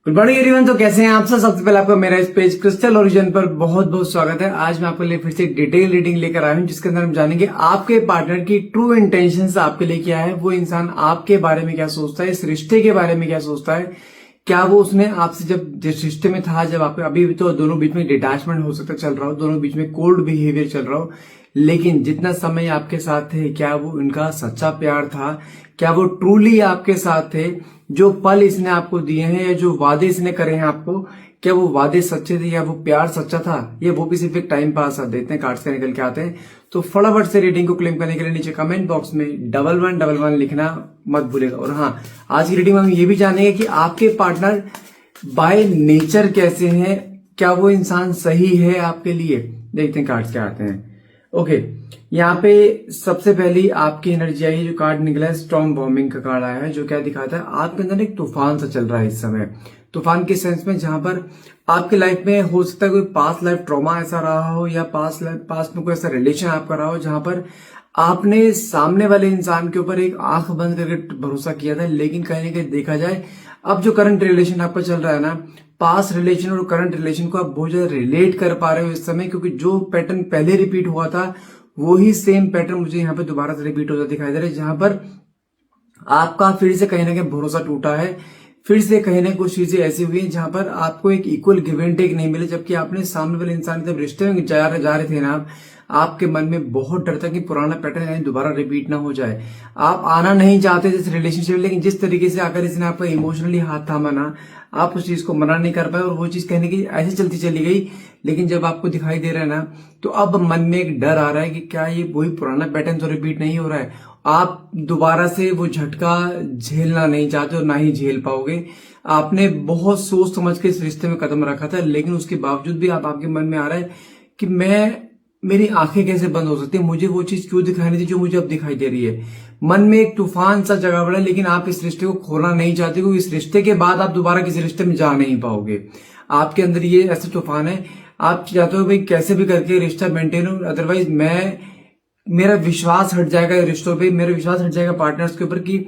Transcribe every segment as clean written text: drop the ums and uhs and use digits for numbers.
Good morning everyone. तो कैसे हैं आप सब? सबसे पहले आपका मेरा इस पेज क्रिस्टल ओरिजिन पर बहुत बहुत स्वागत है। आज मैं आपके लिए फिर से डिटेल रीडिंग लेकर आया हूं, जिसके अंदर हम जानेंगे आपके पार्टनर की ट्रू इंटेंशंस आपके लिए क्या है, वो इंसान आपके बारे में क्या सोचता है, इस रिश्ते के बारे में क्या सोचता है, क्या वो उसने आपसे जब जिस रिश्ते में था, जब आपके अभी तो दोनों बीच में डिटैचमेंट हो सकता चल रहा हो, दोनों बीच में कोल्ड बिहेवियर चल रहा हो, लेकिन जितना समय आपके साथ थे, क्या वो इनका सच्चा प्यार था, क्या वो ट्रूली आपके साथ थे, जो पल इसने आपको दिए हैं या जो वादे इसने करे हैं आपको, क्या वो वादे सच्चे थे या वो प्यार सच्चा था, या वो भी सिर्फ एक टाइम पास देते हैं, कार्ड्स से निकल के आते हैं। तो फटाफट से रीडिंग को क्लेम करने के लिए नीचे कमेंट बॉक्स में 1111 लिखना मत भूलेगा। और हाँ, आज की रीडिंग में हम ये भी जानेंगे कि आपके पार्टनर बाय नेचर कैसे हैं, क्या वो इंसान सही है आपके लिए। देखते हैं कार्ड्स क्या आते हैं। ओके, यहाँ पे सबसे पहली आपकी एनर्जी आई, जो कार्ड निकला है स्टॉर्म वार्मिंग का कार्ड आया है, जो क्या दिखाता है आपके अंदर एक तूफान सा चल रहा है इस समय। तूफान के सेंस में जहां पर आपकी लाइफ में हो सकता है कोई पास्ट लाइफ ट्रॉमा ऐसा रहा हो, या पास्ट में कोई ऐसा रिलेशन आपका रहा हो जहां पर आपने सामने वाले इंसान के ऊपर एक आंख बंद करके भरोसा किया था, लेकिन कहीं ना कहीं देखा जाए अब जो करंट रिलेशन आपका चल रहा है ना, पास्ट रिलेशन और करंट रिलेशन को आप बहुत ज्यादा रिलेट कर पा रहे हो इस समय, क्योंकि जो पैटर्न पहले रिपीट हुआ था वही सेम पैटर्न मुझे यहाँ पे दोबारा से रिपीट होता दिखाई दे रहा है, जहां पर आपका फिर से कहीं ना कहीं भरोसा टूटा है, फिर से कहीं ना कुछ चीजें ऐसी हुई हैं जहां पर आपको एक इक्वल गिव एंड टेक नहीं मिले, जबकि आपने सामने वाले इंसान जब रिश्ते में जा रहे थे ना, आपके मन में बहुत डर था कि पुराना पैटर्न यानी दोबारा रिपीट ना हो जाए। आप आना नहीं चाहते जिस रिलेशनशिप में, लेकिन जिस तरीके से आकर इसने आपका इमोशनली हाथ थामा ना, आप उस चीज को मना नहीं कर पाए और वो चीज कहने की ऐसे चलती चली गई। लेकिन जब आपको दिखाई दे रहा है ना, तो अब मन में एक डर आ रहा है कि क्या ये वही पुराना पैटर्न तो रिपीट नहीं हो रहा है। आप दोबारा से वो झटका झेलना नहीं चाहते और ना ही झेल पाओगे। आपने बहुत सोच समझ के इस रिश्ते में कदम रखा था, लेकिन उसके बावजूद भी आपके मन में आ रहा है कि मेरी आंखें कैसे बंद हो सकती है, मुझे वो चीज क्यों दिखाई नहीं थी जो मुझे अब दिखाई दे रही है। मन में एक तूफान सा जगा पड़ा है, लेकिन आप इस रिश्ते को खोना नहीं चाहते, क्योंकि इस रिश्ते के बाद आप दोबारा किसी रिश्ते में जा नहीं पाओगे। आपके अंदर ये ऐसे तूफान है, आप चाहते हो भाई कैसे भी करके रिश्ता मेंटेन हो, अदरवाइज मेरा विश्वास हट जाएगा रिश्तों पे, मेरा विश्वास हट जाएगा पार्टनर्स के ऊपर कि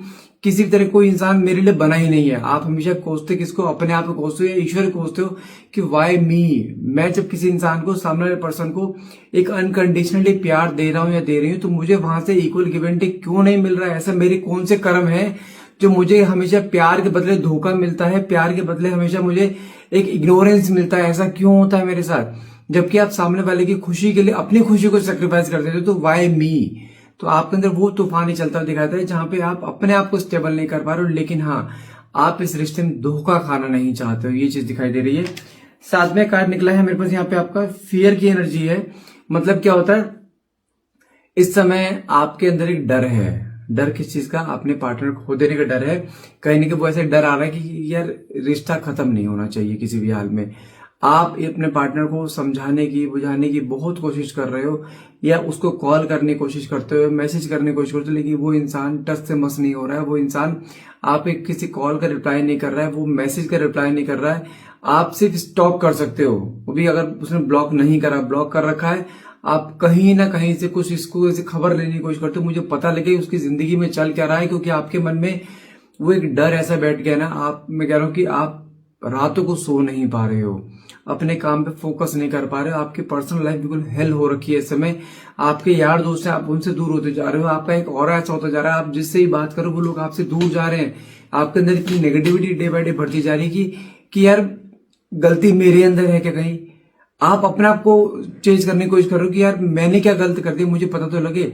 किसी भी तरह कोई इंसान मेरे लिए बना ही नहीं है। आप हमेशा कोसते किसको? अपने आप को कोसते हो या ईश्वर को कोसते हो कि वाई मी। मैं जब किसी इंसान को, सामने वाले पर्सन को एक अनकंडीशनली प्यार दे रहा हूं या दे रही हूं, तो मुझे वहां से इक्वल गिव एंड टेक क्यों नहीं मिल रहा है? ऐसा मेरे कौन से कर्म है जो मुझे हमेशा प्यार के बदले धोखा मिलता है, प्यार के बदले हमेशा मुझे एक इग्नोरेंस मिलता है? ऐसा क्यों होता है मेरे साथ, जबकि आप सामने वाले की खुशी के लिए अपनी खुशी को सेक्रीफाइस कर देते हो? तो वाई मी। तो आपके अंदर वो तूफान ही चलता दिखाता है जहां पे आप अपने आप को स्टेबल नहीं कर पा रहे हो, लेकिन हाँ, आप इस रिश्ते में धोखा खाना नहीं चाहते हो, ये चीज दिखाई दे रही है। साथ में कार्ड निकला है मेरे पास यहाँ पे, आपका फियर की एनर्जी है। मतलब क्या होता है, इस समय आपके अंदर एक डर है। डर किस चीज का? अपने पार्टनर को खो देने का डर है। कहीं ना कहीं वो ऐसे डर आ रहा है कि यार रिश्ता खत्म नहीं होना चाहिए किसी भी हाल में। आप अपने पार्टनर को समझाने की, बुझाने की बहुत कोशिश कर रहे हो, या उसको कॉल करने की कोशिश करते हो, मैसेज करने की कोशिश करते हो, लेकिन वो इंसान टच से मस नहीं हो रहा है। वो इंसान आप एक किसी कॉल का रिप्लाई नहीं कर रहा है, वो मैसेज का रिप्लाई नहीं कर रहा है। आप सिर्फ स्टॉप कर सकते हो, वो भी अगर उसने ब्लॉक नहीं करा, ब्लॉक कर रखा है, आप कहीं ना कहीं से कुछ इसको ऐसे खबर लेने की कोशिश करते हो, मुझे पता लगे उसकी जिंदगी में चल क्या रहा है, क्योंकि आपके मन में वो एक डर ऐसा बैठ गया ना। मैं कह रहा हूं कि आप रातों को सो नहीं पा रहे हो, अपने काम पे फोकस नहीं कर पा रहे हो, आपकी पर्सनल लाइफ बिल्कुल हेल हो रखी है इस समय। आपके यार दोस्त हैं, आप उनसे दूर होते जा रहे हो, आपका एक ऑरा ऐसा होता जा रहा है, आप जिससे ही बात करो वो लोग आपसे दूर जा रहे हैं। आपके अंदर इतनी नेगेटिविटी डे बाय डे बढ़ती जा रही है कि यार गलती मेरे अंदर है क्या? कहीं आप अपने आप को चेंज करने की कोशिश कर रहे हो कि यार मैंने क्या गलत कर दिया, मुझे पता तो लगे।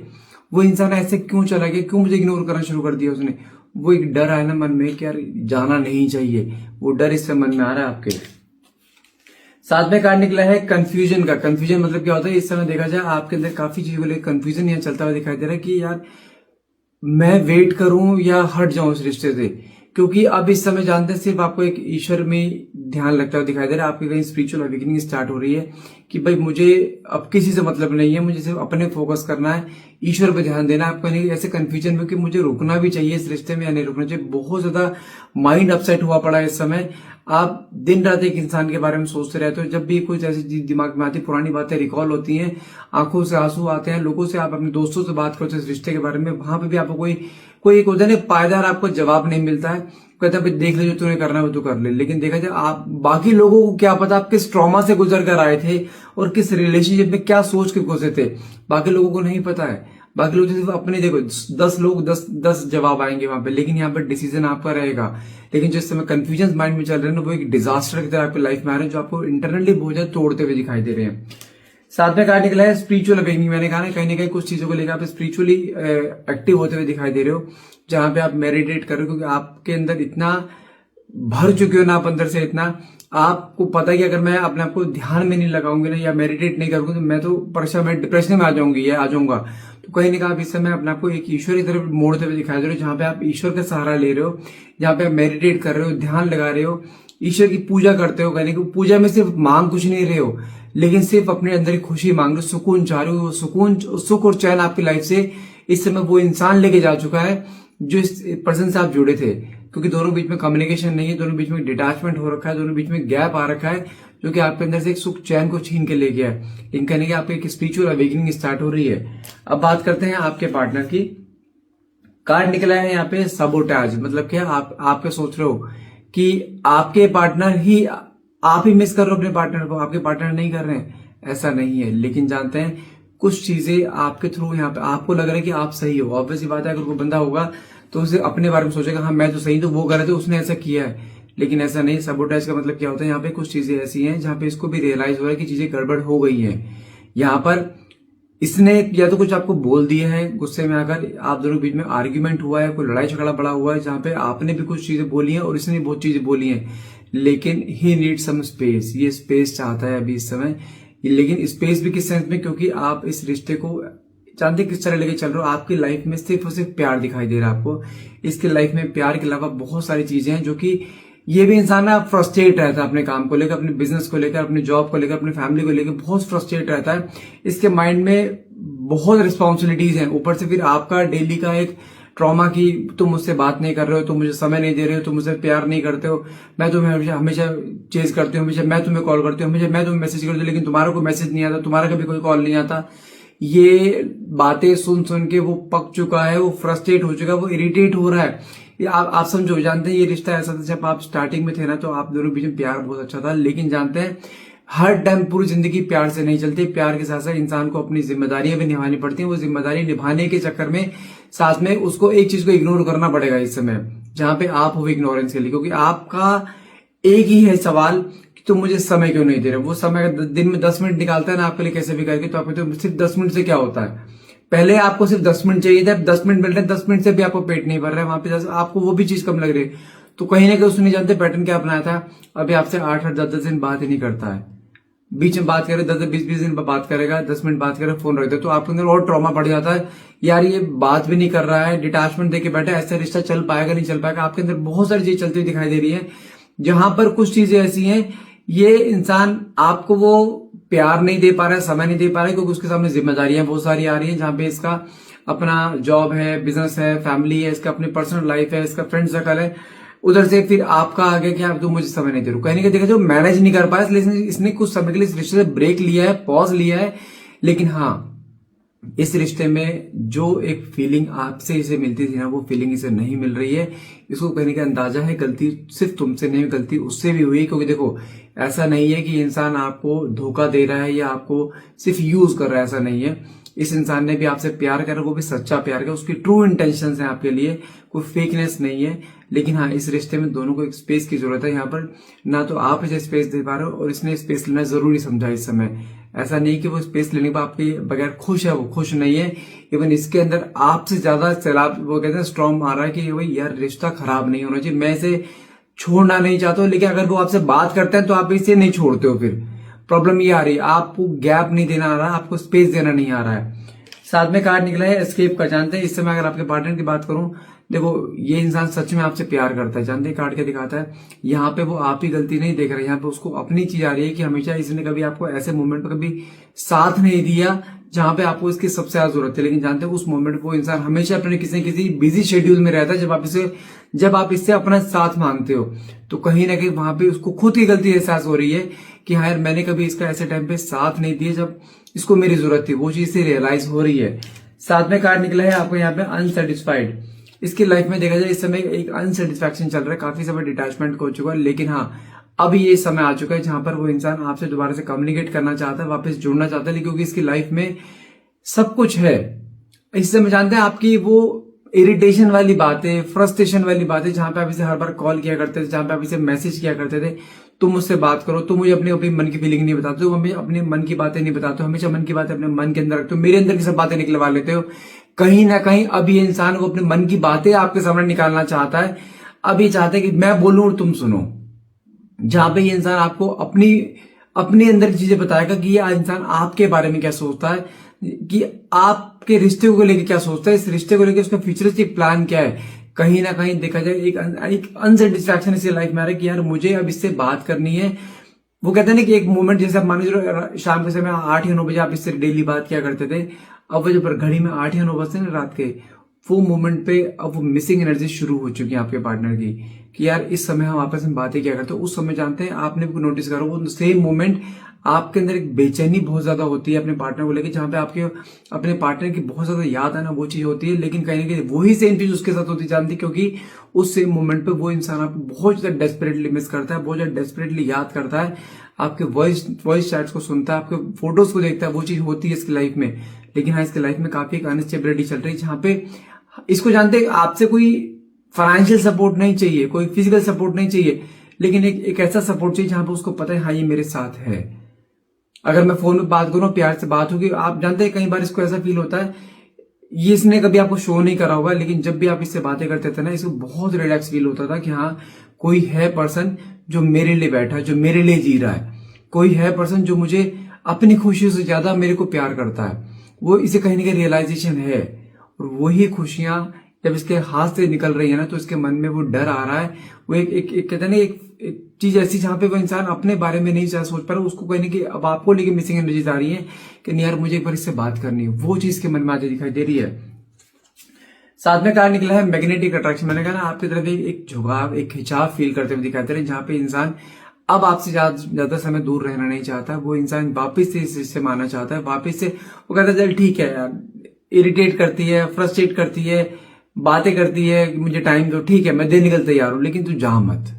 वो इंसान ऐसे क्यों चला गया, क्यों मुझे इग्नोर करना शुरू कर दिया उसने? वो एक डर आया ना मन में कि यार जाना नहीं चाहिए, वो डर इस मन में आ रहा है आपके। साथ में कार्ड निकला है कंफ्यूजन का। कंफ्यूजन मतलब क्या होता है, इस समय देखा जाए आपके अंदर काफी चीजों को लेकर कंफ्यूजन यहाँ चलता हुआ दिखाई दे रहा है कि यार मैं वेट करूं या हट जाऊं इस रिश्ते से, क्योंकि अब इस समय जानते हैं सिर्फ आपको एक ईश्वर में ध्यान लगता हुआ दिखाई दे रहा है। आपकी कहीं स्पिरिचुअल अवेकनिंग स्टार्ट हो रही है कि भाई मुझे अब किसी से मतलब नहीं है, मुझे सिर्फ अपने फोकस करना है, ईश्वर पे ध्यान देना है। आपको नहीं ऐसे कंफ्यूजन में कि मुझे रुकना भी चाहिए इस रिश्ते में या नहीं रुकना चाहिए। बहुत ज्यादा माइंड अपसेट हुआ पड़ा है इस समय। आप दिन रात एक इंसान के बारे में सोचते रहते हो, जब भी कोई ऐसी चीज दिमाग में आती, पुरानी बातें रिकॉल होती हैं, आंखों से आंसू आते हैं, लोगों से, आप अपने दोस्तों से बात करते हो इस रिश्ते के बारे में, वहां पे भी आपको कोई एक होता है ना पायदार आपको जवाब नहीं मिलता है। कहता है भाई देख ले, जो तूने करना है वो तू कर ले। लेकिन देखा जाए आप बाकी लोगों को क्या पता आप किस ट्रॉमा से गुजर कर आए थे और किस रिलेशनशिप में क्या सोच के घुसे थे, बाकी लोगों को नहीं पता है। बाकी लोग सिर्फ अपने, देखो 10 लोग 10 जवाब आएंगे वहां पे, लेकिन यहाँ पर डिसीजन आपका रहेगा। लेकिन जिस समय कंफ्यूजन माइंड में चल रहे हैं ना, वो एक डिजास्टर की तरह आपकी लाइफ में आ रहे हैं, जो आपको इंटरनली बहुत ज्यादा तोड़ते हुए दिखाई दे रहे हैं। साथ में कार्ड निकला है स्पिरिचुअल अवेकनिंग। मैंने कहा ना कहीं ना कहीं कुछ चीजों को लेकर आप स्पिरिचुअली एक्टिव होते हुए दिखाई दे रहे हो, जहां पे आप मेडिटेट कर रहे हो, क्योंकि आपके अंदर इतना भर चुके हो ना आप अंदर से, इतना आपको पता है कि अगर मैं अपने आप को ध्यान में नहीं लगाऊंगी ना या मेडिटेट नहीं करूंगी तो मैं तो परेशान, मैं डिप्रेशन में आ जाऊंगी या आ जाऊंगा। तो कहीं ना कहीं आप इस समय अपने आप को एक ईश्वर की तरफ मोड़ते हुए दिखाई दे रहे हो, जहां पे आप ईश्वर का सहारा ले रहे हो, जहां पे आप मेडिटेट कर रहे हो, ध्यान लगा रहे हो, ईश्वर की पूजा करते हो। कहने की पूजा में सिर्फ मांग कुछ नहीं रहे हो, लेकिन सिर्फ अपने अंदर की खुशी मांग रहे हो, सुकून चाह रहे हो। सुकून, सुख और चैन आपकी लाइफ से इस समय वो इंसान लेके जा चुका है जो इस पर्सन से आप जुड़े थे, क्योंकि दोनों बीच में कम्युनिकेशन नहीं है, दोनों बीच में डिटैचमेंट हो रखा है, दोनों बीच में गैप आ रखा है, जो कि आपके अंदर से एक सुख चैन को छीन के ले गया है। इन कहने की आपकी एक स्पिरिचुअल अवेकनिंग स्टार्ट हो रही है। अब बात करते हैं आपके पार्टनर की। कार्ड निकला है यहाँ पे सबोटाज, मतलब क्या आपके सोच रहे हो कि आपके पार्टनर ही, आप ही मिस कर रहे हो अपने पार्टनर को, आपके पार्टनर नहीं कर रहे हैं, ऐसा नहीं है। लेकिन जानते हैं कुछ चीजें आपके थ्रू यहाँ पे आपको लग रहा है कि आप सही हो। ऑब्वियस बात है, अगर कोई बंदा होगा तो उसे अपने बारे में सोचेगा हाँ मैं तो सही, तो वो गलत है, उसने ऐसा किया है। लेकिन ऐसा नहीं। सबोटाइज का मतलब क्या होता है, यहाँ पे कुछ चीजें ऐसी हैं जहां पे इसको भी रियलाइज हो रहा है कि चीजें गड़बड़ हो गई हैं। यहाँ पर इसने या तो कुछ आपको बोल दिया है, गुस्से में आकर आप दोनों के बीच में आर्ग्यूमेंट हुआ है, कोई लड़ाई झगड़ा बड़ा हुआ है, जहां पे आपने भी कुछ चीजें बोली हैं और इसने बहुत चीजें बोली हैं। लेकिन ही नीड सम स्पेस, ये स्पेस चाहता है अभी इस समय। लेकिन स्पेस भी किस सेंस में, क्योंकि आप इस रिश्ते को जानते किस तरह लेके चल रहे हो। आपकी लाइफ में सिर्फ और सिर्फ प्यार दिखाई दे रहा है आपको। इसकी लाइफ में प्यार के अलावा बहुत सारी चीजें हैं, जो कि ये भी इंसान ना फ्रस्ट्रेट रहता है अपने काम को लेकर, अपने बिजनेस को लेकर, अपनी जॉब को लेकर, अपनी फैमिली को लेकर बहुत फ्रस्ट्रेट रहता है। इसके माइंड में बहुत रिस्पॉन्सिबिलिटीज हैं, ऊपर से फिर आपका डेली का एक ट्रॉमा की तुम मुझसे बात नहीं कर रहे हो, तुम मुझे समय नहीं दे रहे हो, तुम मुझसे प्यार नहीं करते हो, मैं तुम्हें हमेशा चेज करती हूँ, हमेशा मैं तुम्हें कॉल करती हूँ, हमेशा मैं तुम्हें मैसेज करती हूँ, लेकिन तुम्हारा कोई मैसेज नहीं आता, तुम्हारा कभी कोई कॉल नहीं आता। ये बातें सुन सुन के वो पक चुका है, वो फ्रस्ट्रेट हो चुका है, वो इरिटेट हो रहा है। ये आप समझो, जानते हैं ये रिश्ता ऐसा था, जब आप स्टार्टिंग में थे ना तो आप दोनों बीच में प्यार बहुत अच्छा था। लेकिन जानते हैं हर टाइम पूरी जिंदगी प्यार से नहीं चलती, प्यार के साथ साथ इंसान को अपनी जिम्मेदारियां भी निभानी पड़ती हैं। वो जिम्मेदारी निभाने के चक्कर में साथ में उसको एक चीज को इग्नोर करना पड़ेगा इस समय, जहां पे आप हो इग्नोरेंस के लिए, क्योंकि आपका एक ही है सवाल कि तुम मुझे समय क्यों नहीं दे रहे। वो समय दिन में 10 मिनट निकालता है ना आपके लिए कैसे भी करके, तो आपको तो सिर्फ 10 मिनट से क्या होता है। पहले आपको सिर्फ 10 मिनट चाहिए था, 10 मिनट मिल रहे हैं, 10 मिनट से भी आपको पेट नहीं भर रहा है, वहां पे आपको वो भी चीज कम लग रही है। तो कहीं ना कहीं उसने जानते पैटर्न क्या अपनाया था, अभी आपसे 8-8 10-10 दिन बात ही नहीं करता है। बीच में बात करे 10-20 दिन बात करेगा, 10 मिनट बात करे फोन रख दे, तो आपके अंदर और ट्रॉमा पड़ जाता है, यार ये बात भी नहीं कर रहा है, डिटैचमेंट देके बैठा है, ऐसा रिश्ता चल पाएगा नहीं चल पाएगा। आपके अंदर बहुत सारी चीजें चलती हुई दिखाई दे रही है, जहां पर कुछ चीजें ऐसी हैं, ये इंसान आपको वो प्यार नहीं दे पा रहा है, समय नहीं दे पा रहा है, क्योंकि उसके सामने जिम्मेदारियां बहुत सारी आ रही है, जहां पे इसका अपना जॉब है, बिजनेस है, फैमिली है, इसका अपनी पर्सनल लाइफ है, इसका फ्रेंड सर्कल है। उधर से फिर आपका आगे कि आप तुम मुझे समय नहीं दे रहे हो, कहीं ना देखा जो मैनेज नहीं कर पाया, इसलिए इसने कुछ समय के लिए इस रिश्ते से ब्रेक लिया है, पॉज लिया है। लेकिन हाँ, इस रिश्ते में जो एक फीलिंग आपसे इसे मिलती थी ना, वो फीलिंग इसे नहीं मिल रही है। इसको कहने का अंदाजा है गलती सिर्फ तुमसे नहीं, गलती उससे भी हुई। क्योंकि देखो ऐसा नहीं है कि इंसान आपको धोखा दे रहा है या आपको सिर्फ यूज कर रहा है, ऐसा नहीं है। इस इंसान ने भी आपसे प्यार करा, वो भी सच्चा प्यार करा, उसकी ट्रू इंटेंशंस हैं आपके लिए, कोई फेकनेस नहीं है। लेकिन हाँ, इस रिश्ते में दोनों को एक स्पेस की जरूरत है। यहाँ पर ना तो आप इसे स्पेस दे पा रहे हो और इसने स्पेस लेना जरूरी समझा इस समय। ऐसा नहीं कि वो स्पेस लेने पर आपके बगैर खुश है, वो खुश नहीं है। इवन इसके अंदर आपसे ज्यादा सैलाब, वो कहते हैं स्ट्रॉन्ग आ रहा है कि भाई यार रिश्ता खराब नहीं होना चाहिए, मैं इसे छोड़ना नहीं चाहता हूँ। लेकिन अगर वो आपसे बात करते हैं तो आप इसे नहीं छोड़ते हो। फिर प्रॉब्लम ये आ रही है, आपको गैप नहीं देना आ रहा है, आपको स्पेस देना नहीं आ रहा है। साथ में कार्ड निकला है एस्केप का। जानते हैं इस समय अगर आपके पार्टनर की बात करूं, देखो ये इंसान सच में आपसे प्यार करता है। जानते हैं कार्ड क्या दिखाता है, यहाँ पे वो आप ही गलती नहीं देख रहे, यहाँ पे उसको अपनी चीज आ रही है कि हमेशा इसने कभी आपको ऐसे मोमेंट पर कभी साथ नहीं दिया जहां पे आपको इसकी सबसे ज्यादा जरूरत थी। लेकिन जानते हैं उस मोमेंट वो इंसान हमेशा अपने किसी न किसी बिजी शेड्यूल में रहता है। जब आप इससे अपना साथ मांगते हो तो कहीं ना कहीं वहां पे उसको खुद की गलती एहसास हो रही है कि हाँ यार मैंने कभी इसका ऐसे टाइम पे साथ नहीं दिया जब इसको मेरी जरूरत थी, वो चीज से रियलाइज हो रही है। साथ में कार्ड निकला है आपको यहाँ पे अनसेटिस्फाइड। इसकी लाइफ में देखा जाए इस समय एक अनसेटिस्फैक्शन चल रहा है, काफी समय डिटैचमेंट हो चुका है, लेकिन हाँ अब ये समय आ चुका है जहां पर वो इंसान आपसे दोबारा से कम्युनिकेट करना चाहता है, वापस जुड़ना चाहता है, लेकिन क्योंकि इसकी लाइफ में सब कुछ है। इस समय जानते हैं आपकी वो इरिटेशन वाली बातें, फ्रस्ट्रेशन वाली बातें, जहां पे आप इसे हर बार कॉल किया करते थे, जहां पे आप इसे मैसेज किया करते थे, तुम मुझसे बात करो, तुम मुझे अपनी अपनी मन की फीलिंग नहीं बताते हो, हमें अपने मन की बातें नहीं बताते हो, हमेशा मन की बातें अपने मन के अंदर रखते हो, मेरे अंदर की सब बातें निकलवा लेते हो। कहीं ना कहीं अब ये इंसान वो अपने मन की बातें आपके सामने निकालना चाहता है। अब ये चाहता है कि मैं बोलूं और तुम सुनो। जहां पे ये इंसान आपको अपनी अपने अंदर की चीजें बताएगा कि ये इंसान आपके बारे में क्या सोचता है, कि आपके रिश्ते को लेकर क्या सोचता है, इस रिश्ते को लेकर उसका फ्यूचरिस्टिक प्लान क्या है। कहीं ना कहीं देखा जाए एक अनसेटिस्फैक्शन इसी लाइफ में आ रहा है कि यार मुझे अब इससे बात करनी है। वो कहते हैं ना कि एक मोमेंट, जैसे आप मान लीजिए शाम के समय 8 या 9 बजे आप इससे डेली बात किया करते थे, अब वो जब घड़ी में 8 या 9 बजते ना रात के, वो मोमेंट पे अब वो मिसिंग एनर्जी शुरू हो चुकी है आपके पार्टनर की, कि यार इस समय हम आपस में बातें क्या करते हैं। उस समय जानते हैं आपने भी नोटिस करो, वो सेम मोमेंट आपके अंदर एक बेचैनी बहुत ज्यादा होती है अपने पार्टनर को लेकर, जहां पे आपके अपने पार्टनर की बहुत ज्यादा याद आना वो चीज होती है, लेकिन कहीं ना कहीं वही सेम चीज उसके साथ होती जानती, क्योंकि उस सेम मोमेंट पे वो इंसान आपको बहुत ज्यादा डेस्परेटली मिस करता है, बहुत ज्यादा डेस्परेटली याद करता है, आपके वॉइस चैट्स को सुनता है, आपके फोटोज को देखता है। वो चीज होती है इसकी लाइफ में, लेकिन हाँ इसकी लाइफ में काफी एक अनस्टेबिलिटी चल रही है, जहां पे इसको जानते हैं आपसे कोई फाइनेंशियल सपोर्ट नहीं चाहिए, कोई फिजिकल सपोर्ट नहीं चाहिए, लेकिन एक ऐसा सपोर्ट चाहिए जहां पे उसको पता है हाँ ये मेरे साथ है। अगर मैं फोन में बात करूं, प्यार से बात होगी, आप जानते हैं कई बार इसको ऐसा फील होता है, ये इसने कभी आपको शो नहीं करा होगा, लेकिन जब भी आप इससे बातें करते थे ना, इसको बहुत रिलैक्स फील होता था कि हाँ कोई है पर्सन जो मेरे लिए बैठा है, जो मेरे लिए जी रहा है, कोई है पर्सन जो मुझे अपनी खुशी से ज्यादा मेरे को प्यार करता है। वो इसे कहीं ना कहीं रियलाइजेशन है, और वही खुशियां जब इसके हाथ से निकल रही है ना, तो इसके मन में वो डर आ रहा है। वो एक कहते हैं ना एक चीज ऐसी जहां पे वो इंसान अपने बारे में नहीं सोच पा रहा, उसको कहने की अब आपको लेके मिसिंग एनर्जीज आ रही है कि नहीं यार मुझे एक बार इससे बात करनी है, वो चीज के मन में आज दिखाई दे रही है। साथ में कार्ड निकला है मैग्नेटिक अट्रैक्शन। मैंने कहा ना आपकी तरफ एक झुकाव, एक खिंचाव फील करते हुए दिखाई दे रहे हैं, जहां पे इंसान अब आपसे ज्यादा समय दूर रहना नहीं चाहता, वो इंसान वापिस से इस रिश्ते में आना चाहता है, वापिस से वो कहता है चल ठीक है यार, इरिटेट करती है, फ्रस्ट्रेट करती है, बातें करती है, मुझे टाइम दो, ठीक है मैं देने के लिए तैयार हूं, लेकिन तू जा मत,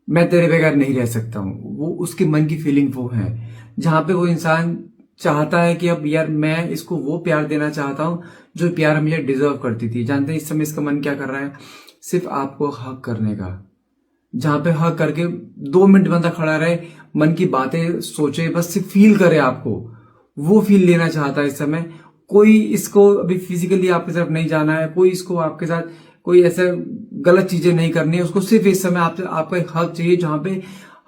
मैं तेरे बगैर नहीं रह सकता हूं। वो उसके मन की फीलिंग वो है, जहां पे वो इंसान चाहता है कि अब यार मैं इसको वो प्यार देना चाहता हूं जो प्यार मुझे डिजर्व करती थी। जानते हैं इस समय इसका मन क्या कर रहा है, सिर्फ आपको हक करने का, जहां पे हक करके 2 मिनट बंदा खड़ा रहे, मन की बातें सोचे, बस सिर्फ फील करे, आपको वो फील लेना चाहता है इस समय। कोई इसको अभी फिजिकली आपकी तरफ नहीं जाना है, कोई इसको आपके साथ कोई ऐसा गलत चीजें नहीं करनी है, उसको सिर्फ इस समय आपसे आपका एक हक चाहिए, जहां पे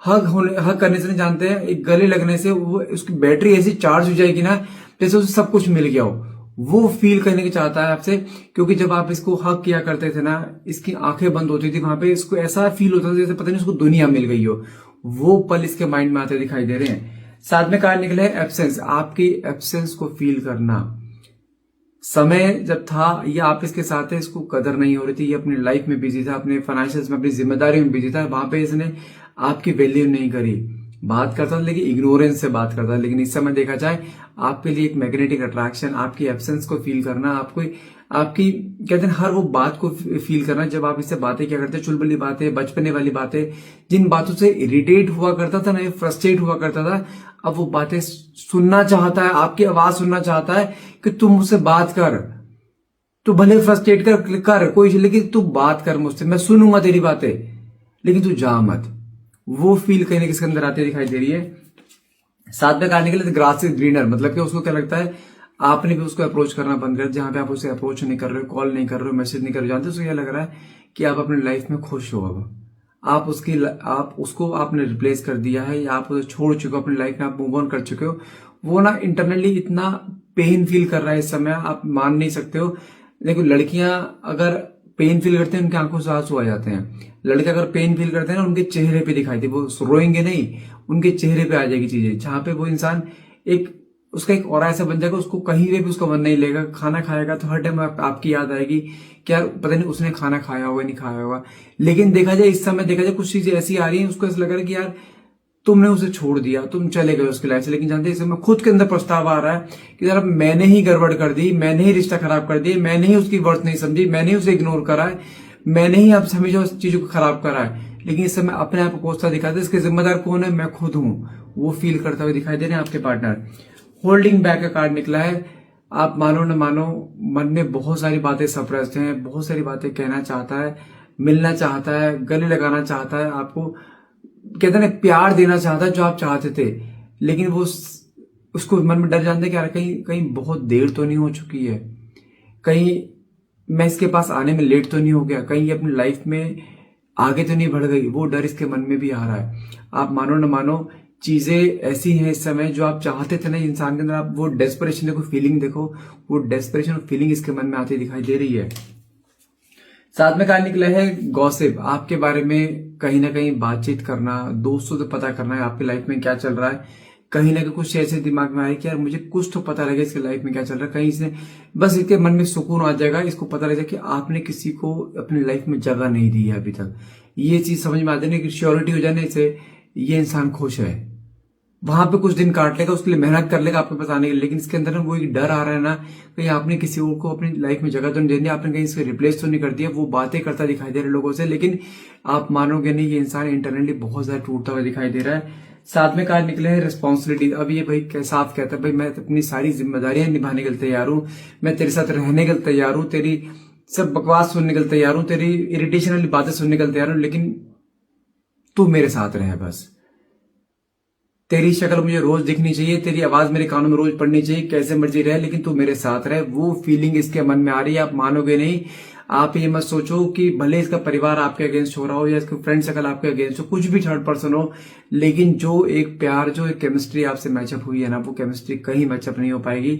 हक करने से नहीं जानते हैं, एक गले लगने से वो उसकी बैटरी ऐसी चार्ज हो जाएगी ना, जैसे उसे सब कुछ मिल गया हो, वो फील करने की चाहता है आपसे। क्योंकि जब आप इसको हक किया करते थे ना, इसकी आंखें बंद होती थी, वहां पे इसको ऐसा फील होता था जैसे पता नहीं उसको दुनिया मिल गई हो, वो पल इसके माइंड में आते दिखाई दे रहे हैं। साथ में कार्ड निकले एब्सेंस, आपकी एब्सेंस को फील करना। समय जब था ये आप इसके साथ है, इसको कदर नहीं हो रही थी, ये अपनी लाइफ में बिजी था, अपने फाइनेंशियल्स में, अपनी जिम्मेदारी में बिजी था, वहां पे इसने आपकी वैल्यू नहीं करी। बात करता था लेकिन इग्नोरेंस से बात करता था, लेकिन इस समय देखा जाए आपके लिए एक मैग्नेटिक अट्रैक्शन, आपकी एब्सेंस को फील करना, आपकी कहते हैं हर वो बात को फील करना, जब आप इससे बातें क्या करते, चुलबुली बातें, बचपने वाली बातें, जिन बातों से इरिटेट हुआ करता था ना, फ्रस्ट्रेट हुआ करता था, अब वो बातें सुनना चाहता है, आपकी आवाज सुनना चाहता है कि तुम मुझसे बात कर, तू भले फ्रस्ट्रेट कर कोई, लेकिन तू बात कर मुझसे, मैं सुनूंगा तेरी बातें, लेकिन तू जा मत। वो फील कहीं ना किसके अंदर आती दिखाई दे रही है। साथ में करने के लिए ग्रास इज ग्रीनर, मतलब कि उसको क्या लगता है आपने भी उसको अप्रोच करना बंद कर, जहां पे आप उसे अप्रोच नहीं कर रहे हो, कॉल नहीं कर रहे हो, मैसेज नहीं कर रहे हो, जानते हो उसको क्या लग रहा है कि आप अपनी लाइफ में खुश हो। अब आप उसको आपने रिप्लेस कर दिया है, या आप उसे छोड़ चुके हो, अपनी लाइफ में आप मूव ऑन कर चुके हो। वो ना इंटरनली इतना पेन फील कर रहा है इस समय, आप मान नहीं सकते हो। देखो लड़कियां अगर पेन फील करते हैं उनकी आंखों से आंसू आ जाते हैं, लड़के अगर पेन फील करते हैं ना उनके चेहरे पे दिखाई दे, वो रोएंगे नहीं, उनके चेहरे पे आ जाएगी चीजें, जहां पे वो इंसान उसका एक और ऐसा बन जाएगा, उसको कहीं पे भी उसका मन नहीं लेगा। खाना खाएगा तो हर टाइम आपकी याद आएगी कि यार पता नहीं उसने खाना खाया होगा नहीं खाया होगा। लेकिन देखा जाए इस समय देखा जाए कुछ चीजें ऐसी आ रही है, उसको ऐसा लग रहा है कि यार तुमने उसे छोड़ दिया, तुम चले गए उसकी लाइफ से, लेकिन जानते इसमें खुद के अंदर प्रस्ताव आ रहा है कि जरा मैंने ही गड़बड़ कर दी, मैंने ही रिश्ता खराब कर दिया, मैंने ही उसकी वर्थ नहीं समझी, मैंने ही उसे इग्नोर करा है, मैंने ही अब हमेशा उस चीजों को खराब करा है। लेकिन इस समय अपने आप को कोसता दिखाता है, इसके जिम्मेदार कौन है? मैं खुद हूं। वो फील करता हुआ दिखाई दे रहे हैं आपके पार्टनर। होल्डिंग बैक का कार्ड निकला है। आप मानो न मानो, मन में बहुत सारी बातें सप्रेस्ड हैं, बहुत सारी बातें कहना चाहता है, मिलना चाहता है, गले लगाना चाहता है, आपको कहते हैं ना प्यार देना चाहता है जो आप चाहते थे, लेकिन वो उसको मन में डर जानते कि यार कहीं कहीं बहुत देर तो नहीं हो चुकी है, कहीं मैं इसके पास आने में लेट तो नहीं हो गया, कहीं अपनी लाइफ में आगे तो नहीं बढ़ गई। वो डर इसके मन में भी आ रहा है। आप मानो न मानो, चीजें ऐसी हैं इस समय जो आप चाहते थे ना इंसान के अंदर, आप वो डेस्परेशन देखो, फीलिंग देखो, वो डेस्परेशन और फीलिंग इसके मन में आती दिखाई दे रही है। साथ में कार्ड निकला है गॉसिप। आपके बारे में कहीं ना कहीं बातचीत करना, दोस्तों से पता करना है आपकी लाइफ में क्या चल रहा है। कहीं ना कहीं कुछ ऐसे दिमाग में आए कि यार मुझे कुछ तो पता लगे इसकी लाइफ में क्या चल रहा है, कहीं से बस इसके मन में सुकून आ जाएगा, इसको पता लग जाएगा कि आपने किसी को अपनी लाइफ में जगह नहीं दी है अभी तक। ये चीज समझ में आ जाने की श्योरिटी हो जाने से ये इंसान खुश है। वहां पे कुछ दिन काट लेगा, उसके लिए मेहनत कर लेगा आपके पास आने के लिए, लेकिन इसके अंदर ना वो एक डर आ रहा है ना, कहीं आपने किसी और को अपनी लाइफ में जगह तो नहीं दे दी, आपने कहीं इसको रिप्लेस तो नहीं कर दिया। वो बातें करता दिखाई दे रहे लोगों से, लेकिन आप मानोगे नहीं, ये इंसान इंटरनली बहुत ज्यादा टूटता हुआ दिखाई दे रहा है। साथ में कार्ड निकले हैं रिस्पॉन्सिबिलिटी। अब ये भाई साफ कहता है भाई मैं अपनी सारी जिम्मेदारियां निभाने के लिए तैयार हूं, मैं तेरे साथ रहने के लिए तैयार हूं, तेरी सब बकवास सुनने के लिए तैयार हूं, तेरी इरिटेशन वाली बातें सुनने के लिए तैयार हूं, लेकिन तू मेरे साथ रहे बस। तेरी शक्ल मुझे रोज दिखनी चाहिए, तेरी आवाज मेरे कानों में रोज पड़नी चाहिए, कैसे मर्जी रहे लेकिन तू मेरे साथ रहे। वो फीलिंग इसके मन में आ रही है। आप मानोगे नहीं। आप ये मत सोचो कि भले इसका परिवार आपके अगेंस्ट हो रहा हो या इसका फ्रेंड सर्कल आपके अगेंस्ट हो, कुछ भी थर्ड पर्सन हो, लेकिन जो एक प्यार, जो एक केमिस्ट्री आपसे मैचअप हुई है ना, वो केमिस्ट्री कहीं मैचअप नहीं हो पाएगी।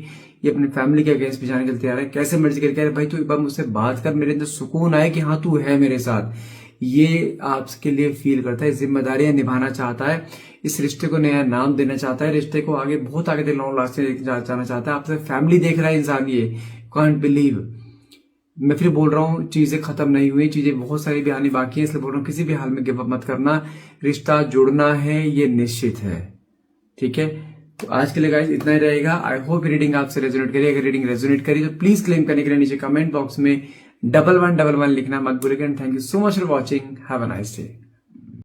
ये अपनी फैमिली के अगेंस्ट भी जाने के लिए तैयार है। कैसे मर्जी करके भाई तू एक बार मुझसे बात कर, मेरे अंदर सुकून आए कि हाँ तू है मेरे साथ। ये आपके लिए फील करता है, जिम्मेदारियां निभाना चाहता है, इस रिश्ते को नया नाम देना चाहता है, रिश्ते को आगे बहुत आगे तक लॉन्ग लास्टिंग जाना चाहता है। आपसे फैमिली देख रहा है इंसान। ये कांट बिलीव, मैं फिर बोल रहा हूँ चीजें खत्म नहीं हुई, चीजें बहुत सारी भी आनी बाकी है, इसलिए बोल रहा हूँ किसी भी हाल में गिव अप मत करना। रिश्ता जुड़ना है, ये निश्चित है। ठीक है, तो आज के लिए गाइस इतना ही रहेगा। आई होप रीडिंग आपसे रेजोनेट करी। अगर रीडिंग रेजोनेट करी तो प्लीज क्लेम करने के लिए नीचे कमेंट बॉक्स में 1111 लिखना मत भूलिएगा। Thank you so much for watching. Have a nice day.